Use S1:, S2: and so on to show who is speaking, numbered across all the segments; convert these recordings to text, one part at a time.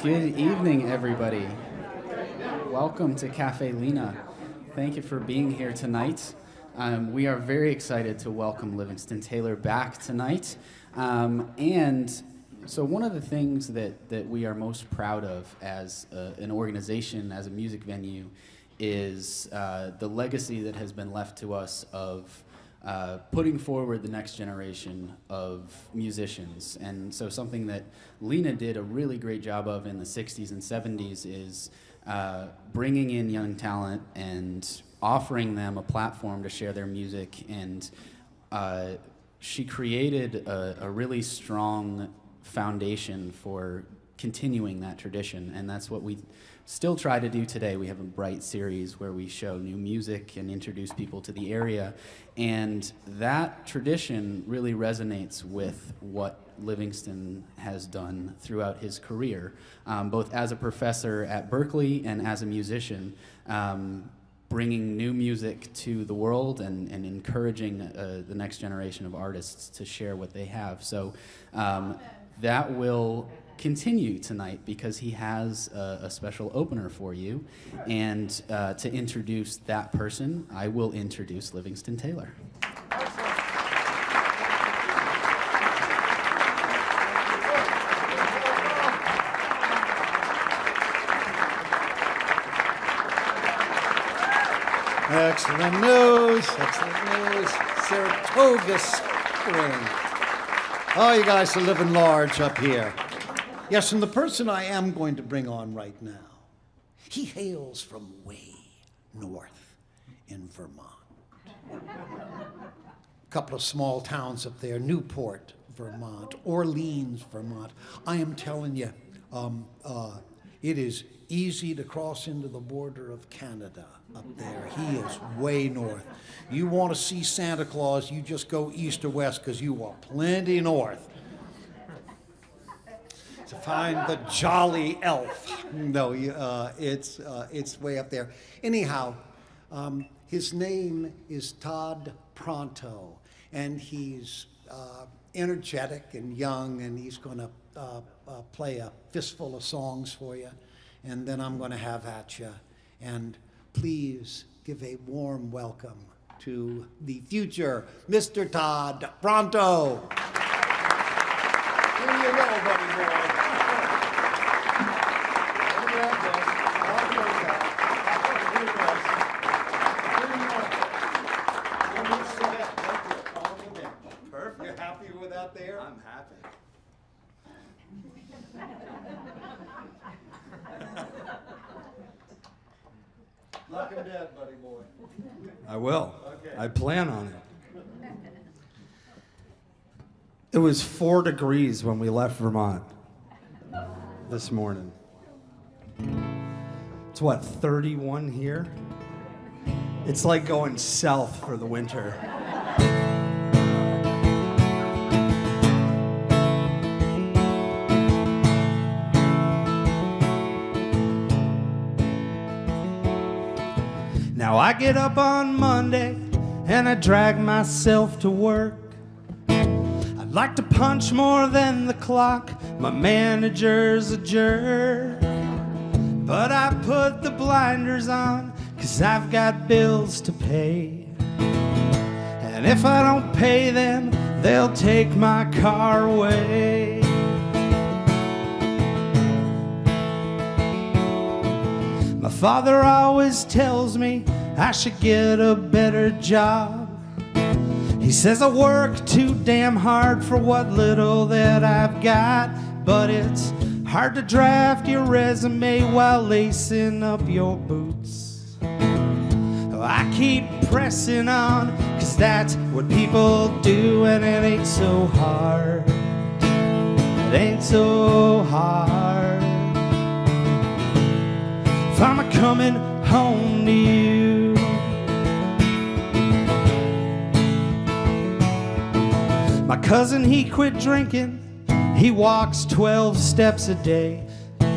S1: Good evening, everybody. Welcome to Caffe Lena. Thank you for being here tonight. We are very excited to welcome Livingston Taylor back tonight. And so one of the things that we are most proud of as an organization, as a music venue, is the legacy that has been left to us of putting forward the next generation of musicians. And so something that Lena did a really great job of in the 60s and 70s is bringing in young talent and offering them a platform to share their music. And she created a really strong foundation for continuing that tradition. And that's what we still try to do today. We have a Bright series where we show new music and introduce people to the area. And that tradition really resonates with what Livingston has done throughout his career, both as a professor at Berkeley and as a musician, bringing new music to the world and encouraging the next generation of artists to share what they have. So that will continue tonight because he has a special opener for you. And to introduce that person, I will introduce Livingston Taylor.
S2: Excellent news, Saratoga Springs. Oh, you guys are living large up here. Yes, and the person I am going to bring on right now, he hails from way north in Vermont. A couple of small towns up there, Newport, Vermont, Orleans, Vermont. I am telling you, it is easy to cross into the border of Canada up there. He is way north. You want to see Santa Claus, you just go east or west because you are plenty north to find the jolly elf. No, it's way up there. Anyhow, his name is Tod Pronto, and he's energetic and young, and he's going to play a fistful of songs for you, and then I'm going to have at you. And please give a warm welcome to the future Mr. Tod Pronto. Here you go, buddy boy. Perfect. You're happy with that there?
S3: I'm happy.
S2: Lock him dead, buddy boy.
S3: I will.
S2: Okay.
S3: I plan on it. It was 4 degrees when we left Vermont this morning. It's what, 31 here? It's like going south for the winter. Now I get up on Monday and I drag myself to work. I'd like to punch more than the clock. My manager's a jerk. But I put the blinders on 'cause I've got bills to pay. And if I don't pay them, they'll take my car away. My father always tells me I should get a better job. He says I work too damn hard for what little that I've got. But it's hard to draft your resume while lacing up your boots. I keep pressing on, 'cause that's what people do, and it ain't so hard. It ain't so hard. If I'm a coming home to you, my cousin, he quit drinking. He walks 12 steps a day,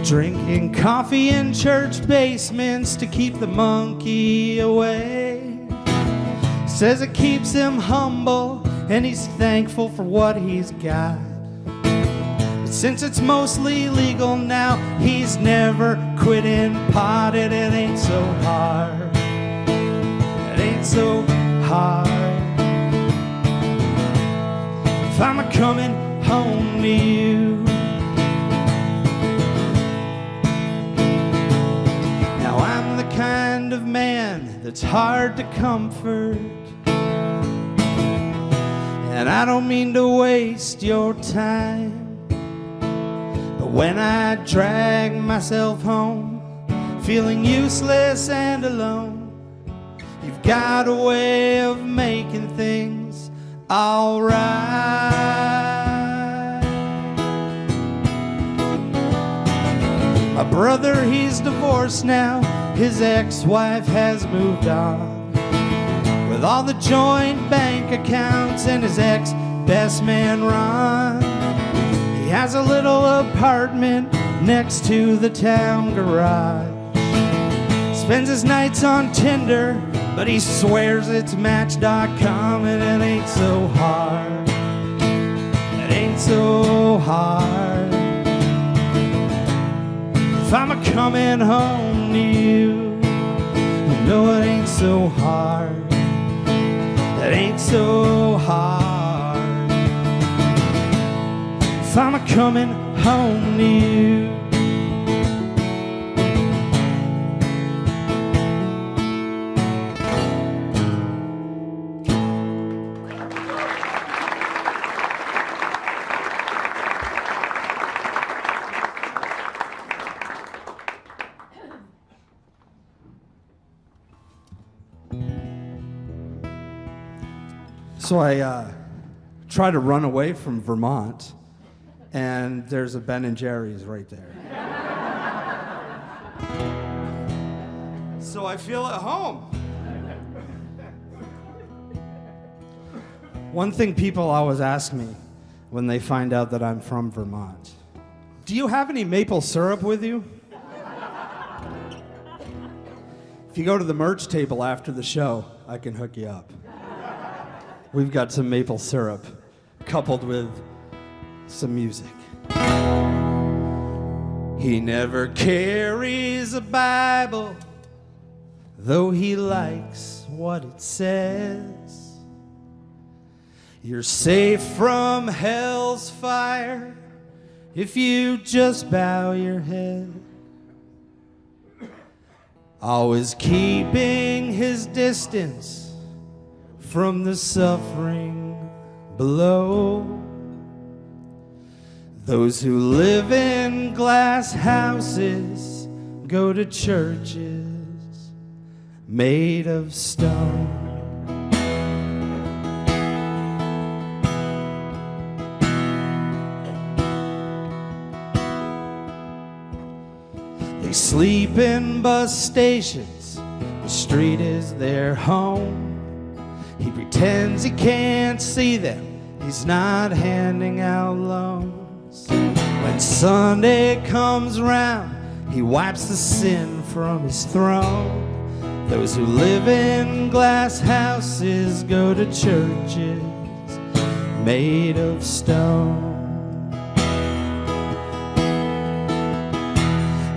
S3: drinking coffee in church basements to keep the monkey away. Says it keeps him humble and he's thankful for what he's got. But since it's mostly legal now, he's never quitting pot. It ain't so hard. It ain't so hard. If I'm a coming home to you. Now I'm the kind of man that's hard to comfort, and I don't mean to waste your time, but when I drag myself home feeling useless and alone, you've got a way of making things all right. My brother, he's divorced now. His ex-wife has moved on, with all the joint bank accounts and his ex-best man Ron. He has a little apartment next to the town garage. Spends his nights on Tinder, but he swears it's Match.com, and it ain't so hard. It ain't so hard. If I'm a coming home to you, no, it ain't so hard. It ain't so hard. If I'm a coming home to you. So I try to run away from Vermont, and there's a Ben and Jerry's right there. So I feel at home. One thing people always ask me when they find out that I'm from Vermont: do you have any maple syrup with you? If you go to the merch table after the show, I can hook you up. We've got some maple syrup coupled with some music. He never carries a Bible, though he likes what it says. You're safe from hell's fire if you just bow your head. Always keeping his distance from the suffering below. Those who live in glass houses go to churches made of stone. They sleep in bus stations, the street is their home. He pretends he can't see them, he's not handing out loans. When Sunday comes round, he wipes the sin from his throne. Those who live in glass houses go to churches made of stone.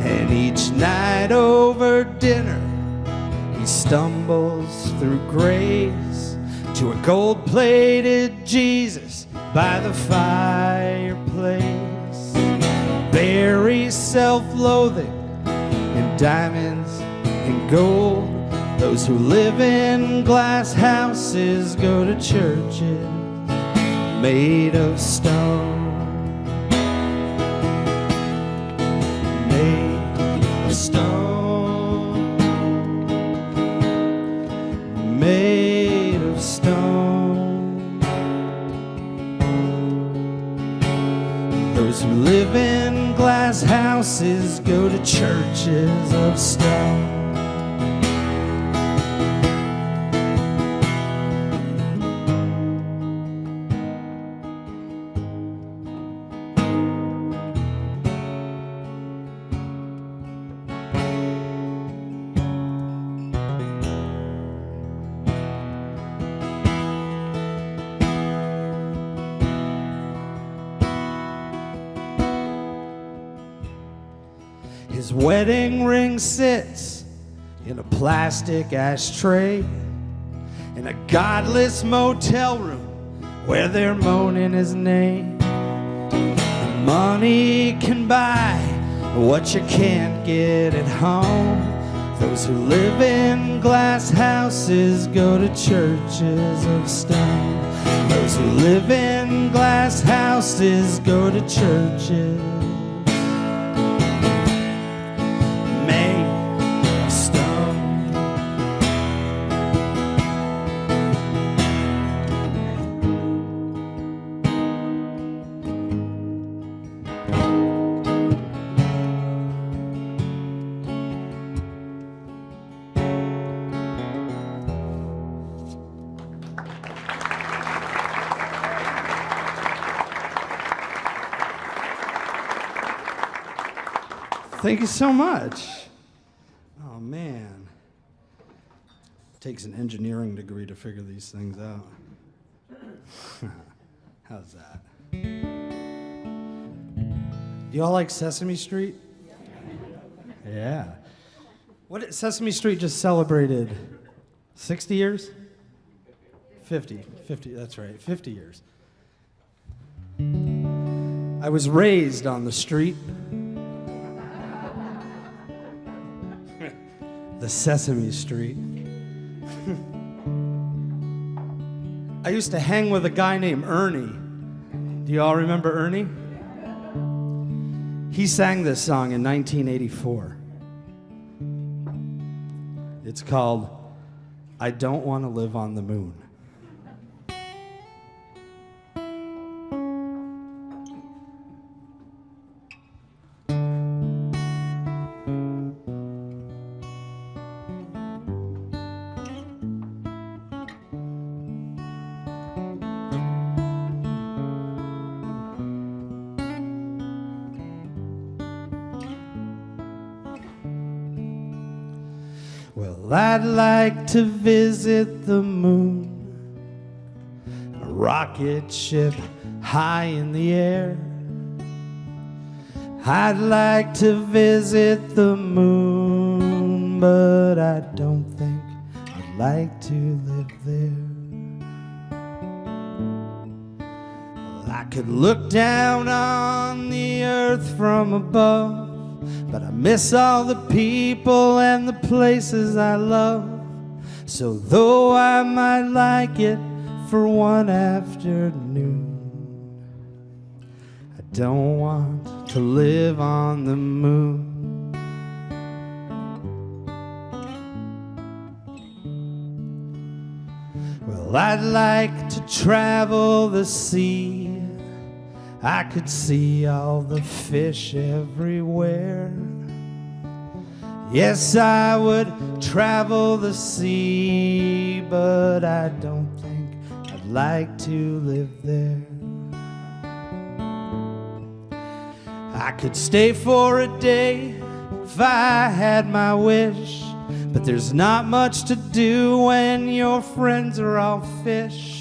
S3: And each night over dinner, he stumbles through grace to a gold-plated Jesus by the fireplace. Buries self-loathing in diamonds and gold. Those who live in glass houses go to churches made of stone. Made of stone. Made of stone. Those who live in glass houses go to churches of stone. His wedding ring sits in a plastic ashtray in a godless motel room where they're moaning his name. And money can buy what you can't get at home. Those who live in glass houses go to churches of stone. Those who live in glass houses go to churches made of stone. Thank you so much. Oh, man. It takes an engineering degree to figure these things out. How's that? Do y'all like Sesame Street? Yeah. Sesame Street just celebrated 60 years? 50, that's right, 50 years. I was raised on the street. The Sesame Street. I used to hang with a guy named Ernie. Do you all remember Ernie? He sang this song in 1984. It's called I Don't Want to Live on the Moon. Well, I'd like to visit the moon, a rocket ship high in the air. I'd like to visit the moon, but I don't think I'd like to live there. Well, I could look down on the earth from above, but I miss all the people and the places I love. So though I might like it for one afternoon, I don't want to live on the moon. Well, I'd like to travel the sea. I could see all the fish everywhere. Yes, I would travel the sea, but I don't think I'd like to live there. I could stay for a day if I had my wish, but there's not much to do when your friends are all fish.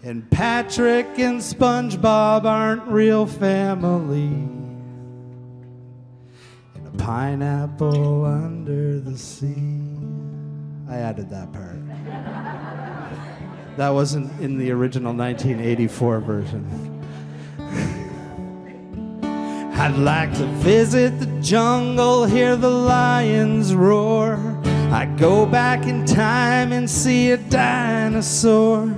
S3: And Patrick and SpongeBob aren't real family. And a pineapple under the sea. I added that part. That wasn't in the original 1984 version. I'd like to visit the jungle, hear the lions roar. I'd go back in time and see a dinosaur.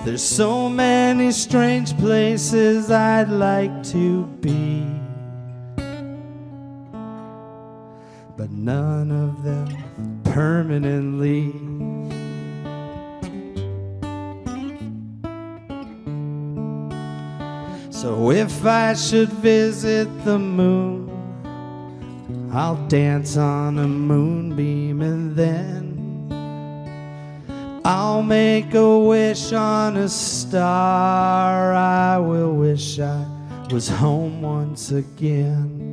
S3: There's so many strange places I'd like to be, but none of them permanently. So if I should visit the moon, I'll dance on a moonbeam and then I'll make a wish on a star. I will wish I was home once again.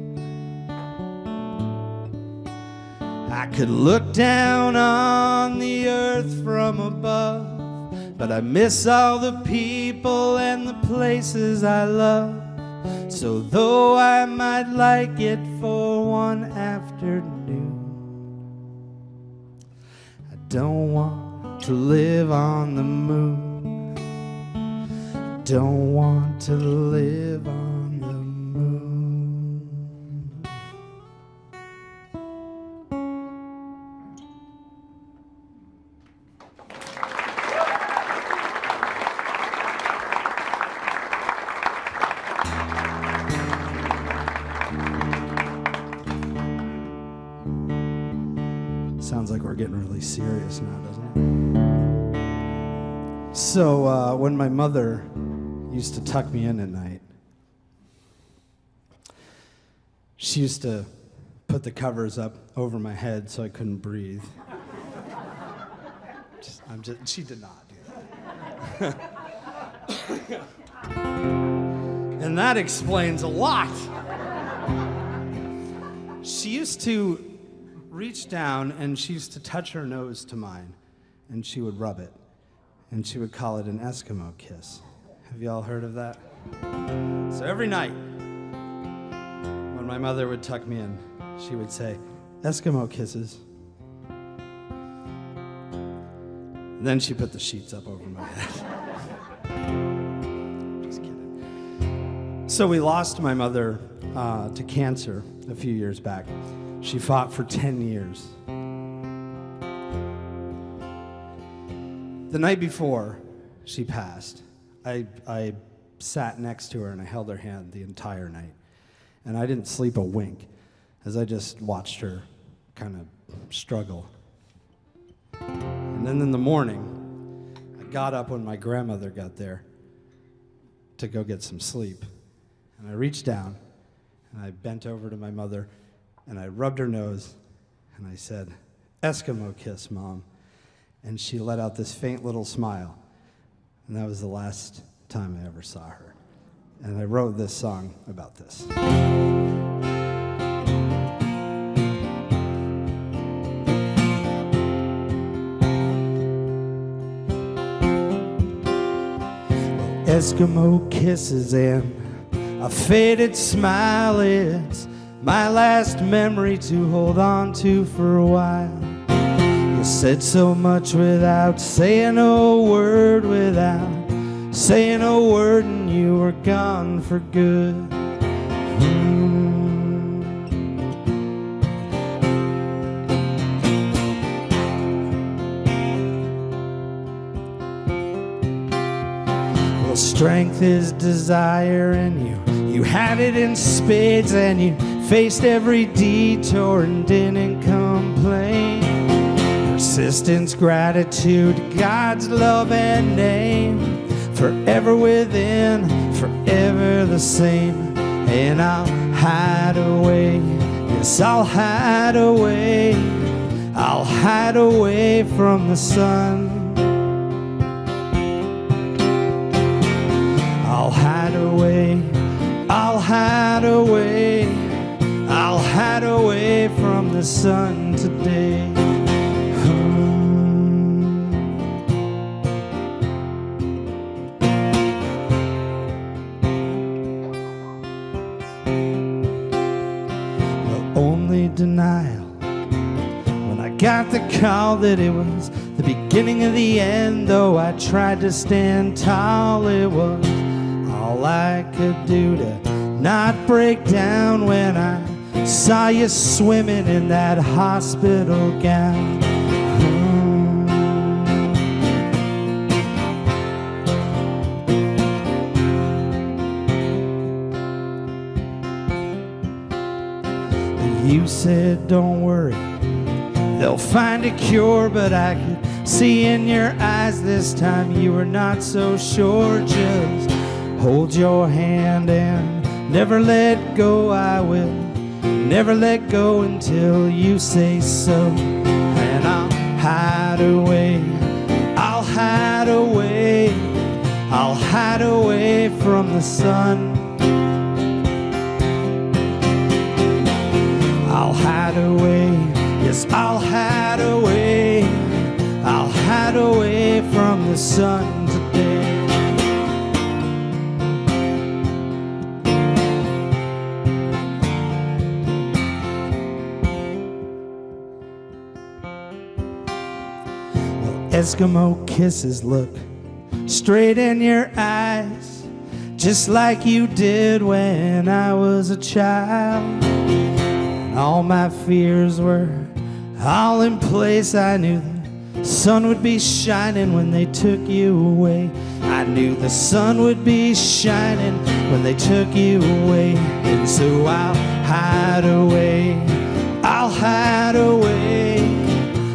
S3: I could look down on the earth from above, but I miss all the people and the places I love. So though I might like it for one afternoon, I don't want to live on the moon. I don't want to live on the moon. Sounds like we're getting really serious now, doesn't it? So when my mother used to tuck me in at night, she used to put the covers up over my head so I couldn't breathe. She did not do that. And that explains a lot. She used to reach down and she used to touch her nose to mine, and she would rub it, and she would call it an Eskimo kiss. Have you all heard of that? So every night when my mother would tuck me in, she would say, Eskimo kisses. Then she put the sheets up over my head. Just kidding. So we lost my mother to cancer a few years back. She fought for 10 years. The night before she passed, I sat next to her and I held her hand the entire night. And I didn't sleep a wink as I just watched her kind of struggle. And then in the morning, I got up when my grandmother got there to go get some sleep. And I reached down and I bent over to my mother and I rubbed her nose, and I said, Eskimo kiss, Mom. And she let out this faint little smile. And that was the last time I ever saw her. And I wrote this song about this. Eskimo kisses and a faded smile is my last memory to hold on to for a while. You said so much without saying a word, without saying a word, and you were gone for good. Well, strength is desire, and you had it in spades, and you faced every detour and didn't complain. Persistence, gratitude, God's love and name, forever within, forever the same. And I'll hide away, yes, I'll hide away, I'll hide away from the sun. I'll hide away, I'll hide away, I'll hide away from the sun today. Well, only denial when I got the call that it was the beginning of the end. Though I tried to stand tall, it was all I could do to not break down when I saw you swimming in that hospital gown. You said, don't worry, they'll find a cure, but I could see in your eyes this time you were not so sure. Just hold your hand and never let go. I will never let go until you say so. And I'll hide away, I'll hide away, I'll hide away from the sun. I'll hide away, yes, I'll hide away, I'll hide away from the sun today. Eskimo kisses look straight in your eyes, just like you did when I was a child. And all my fears were all in place. I knew the sun would be shining when they took you away. I knew the sun would be shining when they took you away. And so I'll hide away, I'll hide away,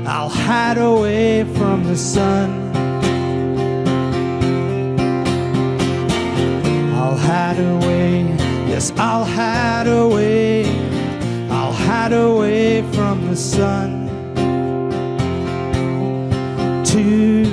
S3: I'll hide away from the sun. I'll hide away, yes, I'll hide away, I'll hide away from the sun today.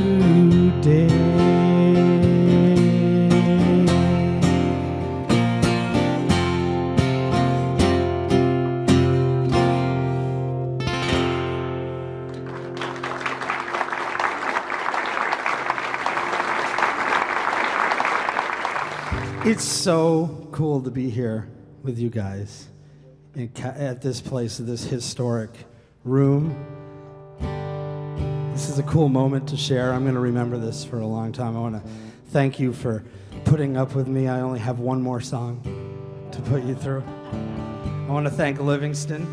S3: It's so cool to be here with you guys at this place, this historic room. This is a cool moment to share. I'm going to remember this for a long time. I want to thank you for putting up with me. I only have one more song to put you through. I want to thank Livingston,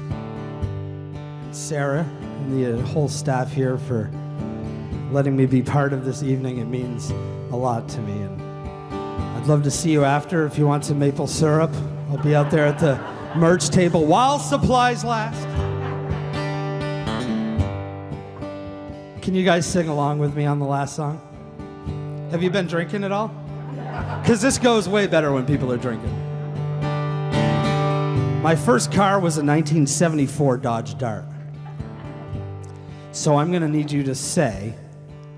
S3: Sarah, and the whole staff here for letting me be part of this evening. It means a lot to me. And I'd love to see you after. If you want some maple syrup, I'll be out there at the merch table while supplies last. Can you guys sing along with me on the last song? Have you been drinking at all? Because this goes way better when people are drinking. My first car was a 1974 Dodge Dart. So I'm going to need you to say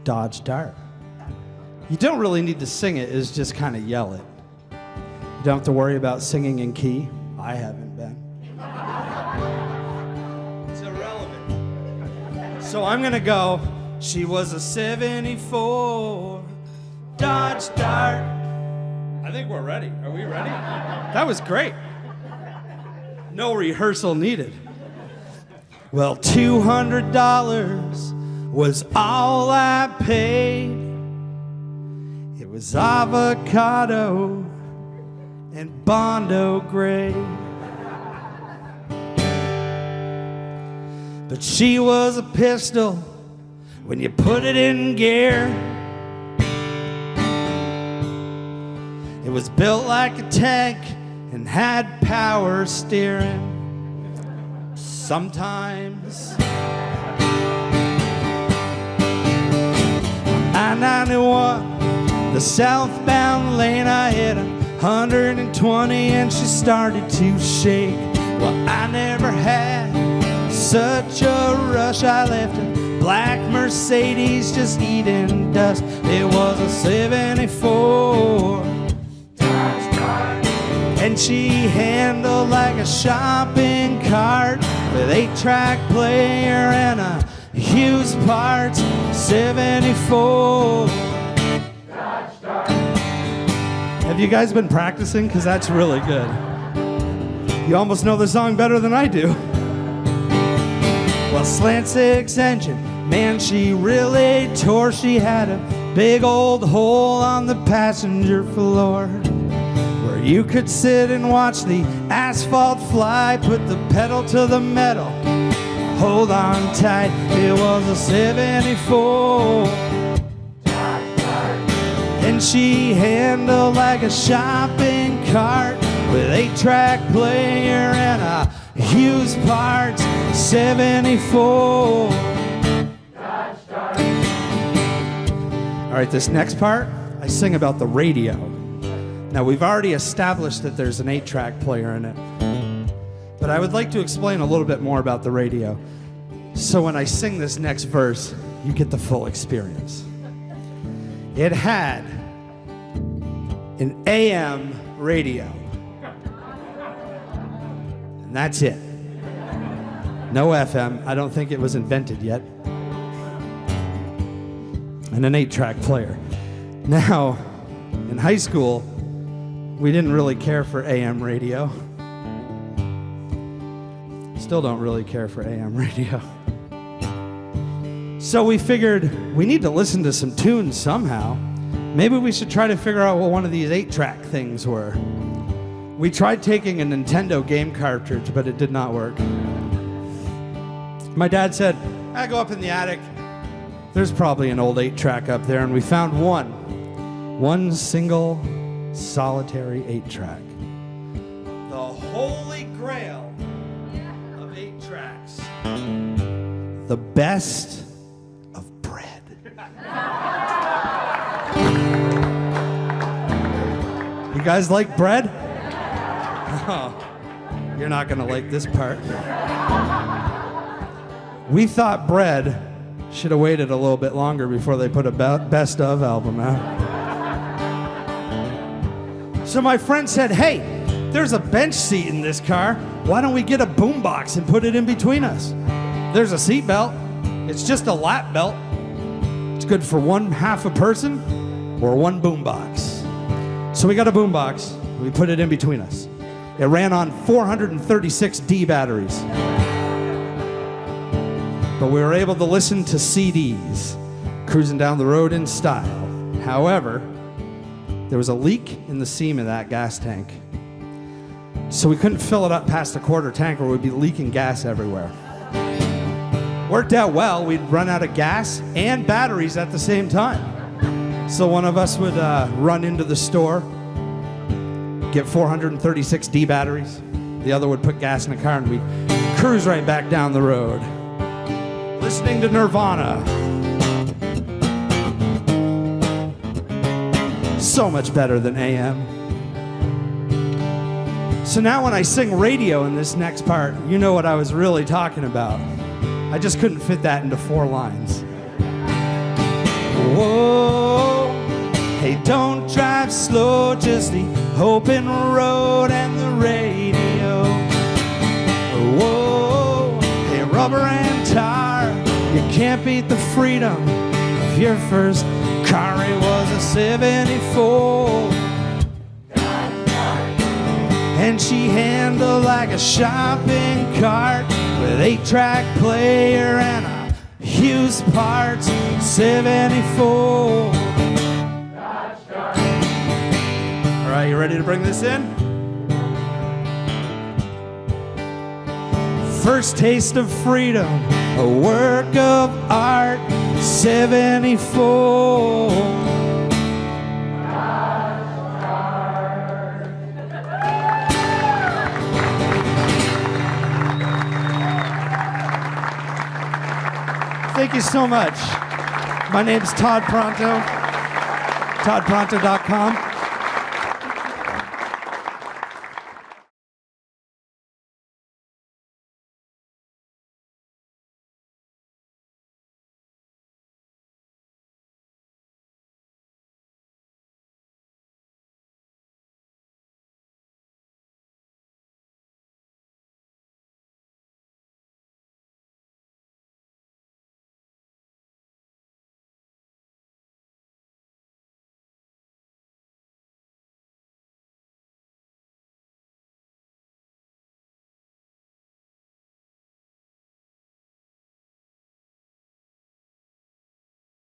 S3: Dodge Dart. You don't really need to sing it, is just kind of yell it. You don't have to worry about singing in key. I haven't been. It's irrelevant. So I'm going to go, she was a 74 Dodge Dart. I think we're ready. Are we ready? That was great. No rehearsal needed. Well, $200 was all I paid. It was avocado and Bondo gray. But she was a pistol when you put it in gear. It was built like a tank and had power steering. Sometimes I-91, the southbound lane, I hit 120 and she started to shake. Well, I never had such a rush. I left a black Mercedes just eating dust. It was a 74 and she handled like a shopping cart with 8-track player and a Hughes parts. 74. Have you guys been practicing? Because that's really good. You almost know the song better than I do. Well, slant 6 engine, man, she really tore. She had a big old hole on the passenger floor where you could sit and watch the asphalt fly. Put the pedal to the metal, hold on tight. It was a 74 and she handled like a shopping cart with 8-track player and a Hughes parts. 74. All right, this next part, I sing about the radio. Now, we've already established that there's an 8-track player in it, but I would like to explain a little bit more about the radio. So when I sing this next verse, you get the full experience. It had an AM radio, and that's it. No FM. I don't think it was invented yet. And an 8-track player. Now, in high school, we didn't really care for AM radio. Still don't really care for AM radio. So we figured we need to listen to some tunes somehow. Maybe we should try to figure out what one of these 8-track things were. We tried taking a Nintendo game cartridge, but it did not work. My dad said, I go up in the attic. There's probably an old 8-track up there, and we found one single solitary 8-track. The holy grail of 8-tracks. The best of bread. You guys like bread? Oh, you're not gonna like this part. We thought bread should have waited a little bit longer before they put a best of album out. So my friend said, hey, there's a bench seat in this car. Why don't we get a boombox and put it in between us? There's a seat belt. It's just a lap belt. It's good for one half a person or one boombox. So we got a boombox. We put it in between us. It ran on 436 D batteries. But we were able to listen to CDs, cruising down the road in style. However, there was a leak in the seam of that gas tank. So we couldn't fill it up past a quarter tank or we'd be leaking gas everywhere. Worked out well. We'd run out of gas and batteries at the same time. So one of us would run into the store, get 436 D batteries. The other would put gas in the car and we'd cruise right back down the road. Listening to Nirvana. So much better than AM. So now when I sing radio in this next part, you know what I was really talking about. I just couldn't fit that into 4 lines. Whoa, hey, don't drive slow, just the open road and the radio. Whoa, hey, rubber and tire, you can't beat the freedom of your first car. It was a 74. And she handled like a shopping cart with 8-track player and a Hughes parts. 74. All right, you ready to bring this in? First taste of freedom, a work of art. 74. Thank you so much. My name's Tod Pronto, todpronto.com.